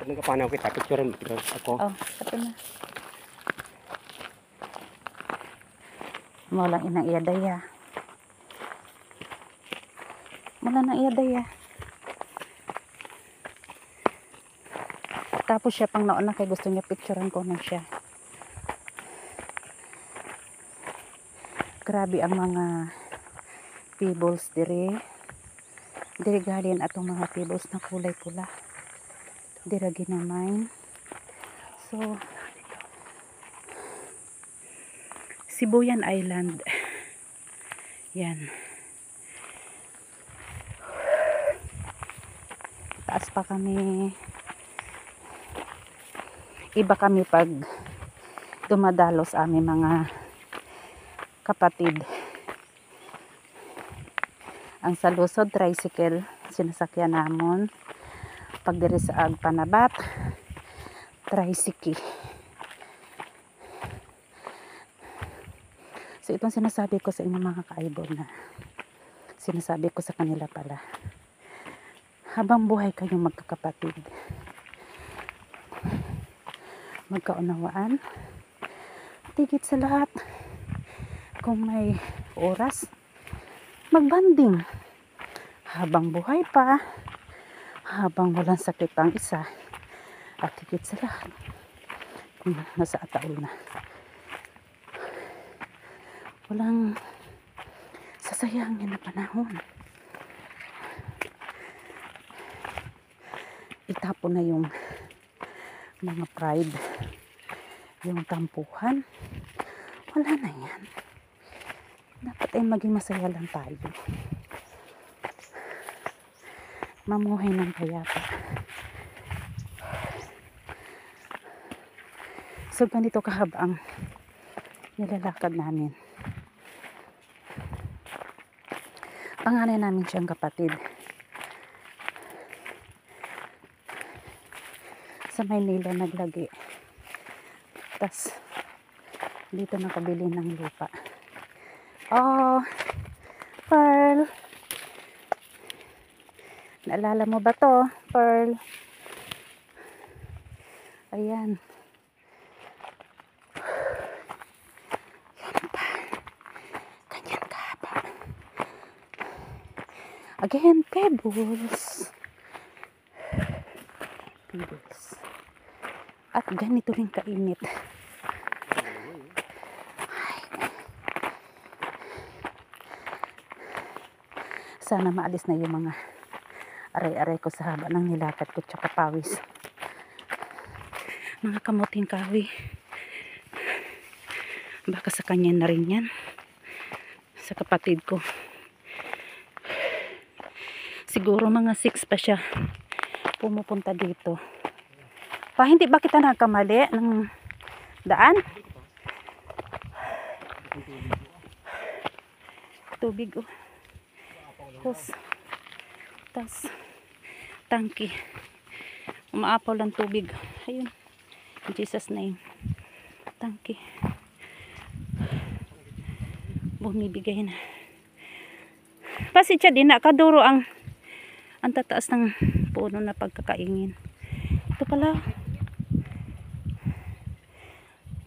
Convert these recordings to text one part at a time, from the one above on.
Nagapanaw kita, picture ako. Oh, sabi na. Mo lang inang iya daya. Mo lang iya daya. Tapos siya pang nauna kay gusto niya picturean ko na siya. Grabe ang mga pebbles dire. Dire galing atong mga pebbles na kulay pula. Dire ginamay. So Sibuyan Island. Yan. Taas pa kami. Iba kami pag dumadalos aming mga kapatid. Ang salusod tricycle sinasakyan namon. Pag diri sa Agpanabat, tricycle. So itong sinasabi ko sa inyong mga ka-idol na sinasabi ko sa kanila pala. Habang buhay kayong magkakapatid, magkaunawaan, tigit sa lahat, kung may oras, magbanding. Habang buhay pa, habang walang sakit ang isa, at tigit sa lahat, kung nasa ataol na. Walang sasayangin na panahon. Itapon na yung mga pride, yung tampuhan. Wala na yan. Dapat ay maging masaya lang tayo. Mamuhay ng payapa. So ganito kahaba ang nilalakad namin. Panganay namin siyang kapatid. Sa Maynila naglagi. Tas dito nakabili ng lupa. Oh, Pearl. Naalala mo ba to, Pearl? Ayan. Yan pa. Ganyan kahaba. Again, pebbles. Pebbles. At ganito rin kainit. Sana maalis na yung mga aray-aray ko sa haba ng nilakad ko tsaka pawis. Mga kamuting kahoy. Baka sa kanya na rin yan. Sa kapatid ko. Siguro mga 6 pa siya pumupunta dito. Pa, hindi ba kita nagkamali ng daan? Tubig, oh. Tas tangki. Umaapaw lang tubig. Ayun. In Jesus name. Tangki. Bumibigay na. Pasi siya din nakaduro ang tataas ng puno na pagkakaingin. Ito pala.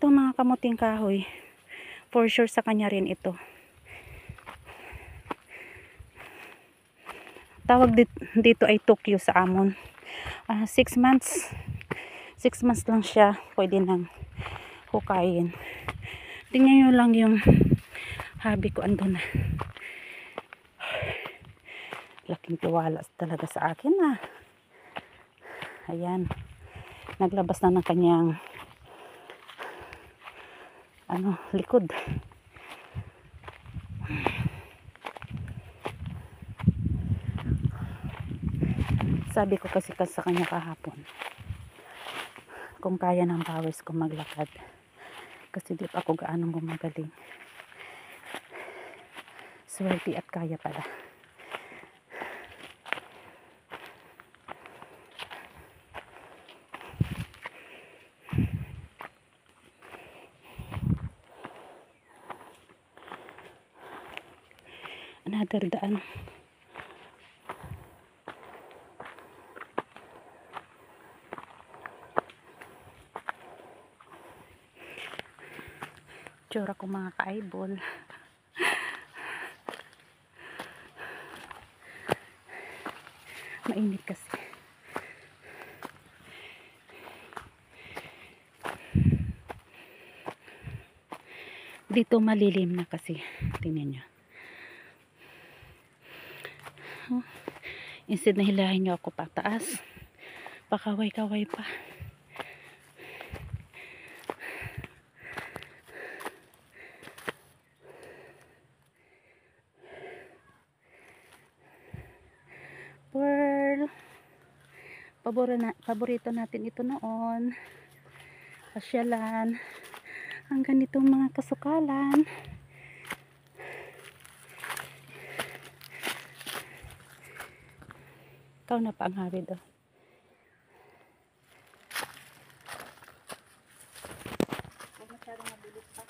Ito mga kamuting kahoy. For sure sa kanya rin ito. Tawag dito ay Tokyo sa amon. 6 months. 6 months lang siya. Pwede nang hukayin. Tingnan nyo lang yung habi ko andun na. Laking tiwala talaga sa akin ah. Ayan. Naglabas na ng kanyang likod. Sabi ko kasi sa kanya kahapon, kung kaya ng pawis ko maglakad. Kasi di pa ako gaanong gumagaling. Swerte at kaya pala. Another daan. itsura ko mga ka-eyeball. Mainit kasi. Dito malilim na kasi. Tingnan nyo. Instead na hilahin nyo ako pataas, pakaway-kaway pa. Pearl, paborito natin ito noon. Pasyalan. Ang ganitong mga kasukalan. Ikaw na pa ang hawid, oh. Huwag masyadong mabilis pa.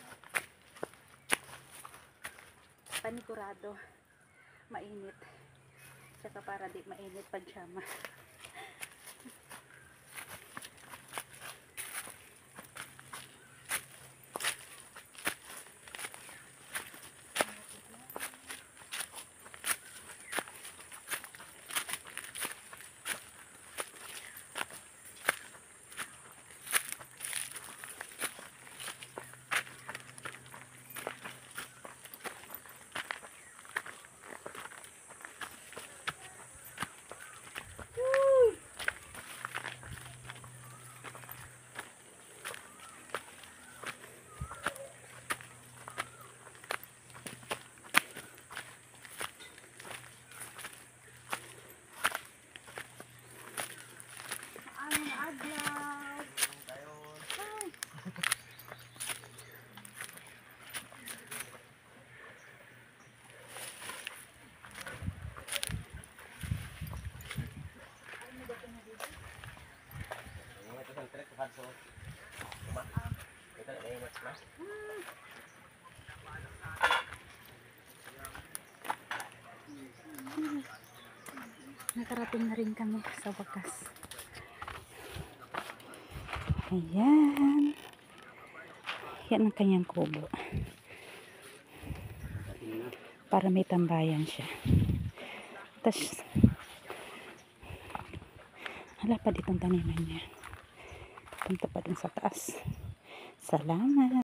Panigurado. Mainit. Tsaka para di mainit pajama. Nakarating na rin kami sa wakas. Ayan. Yan ang kanyang kubo. Para may tambayan siya. Tapos, hala pa ditong taniman niya. Punta pa dun sa taas. Salamat.